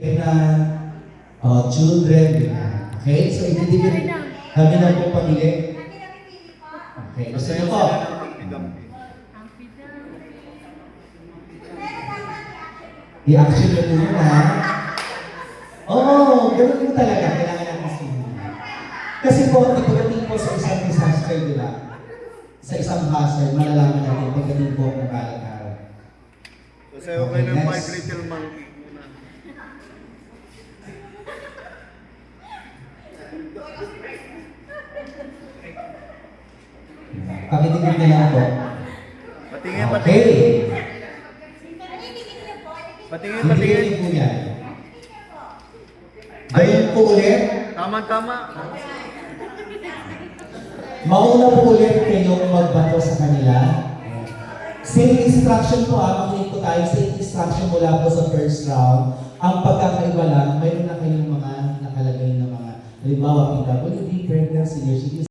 na children, di ba? Okay? So, i-deliver kami na po pamili. Okay. Gusto niyo po? I-action nyo po yun, ha? Oo, ganoon po talaga. Kailangan natin simulan. Kasi po, pagdating po sa isang disaster, di ba? Sa isang hazard, malalaman natin pagdating po ng kalat-kalat. So, sa'yo kayo ng My Little Monkey muna. Pakitigil na lang po. Patingin, Okay. patingin. Patingin, Hindi patingin. po yan. Gawin po ulit. Tama-tama. Mauna po ulit kayong magbato sa kanila. Same instruction po, makinig po tayo. Same instruction mula po sa first round. Ang pagkakaiba lang, mayroon na kayong mga nakalagay na mga, halimbawa, PWD, pregnant, senior citizen.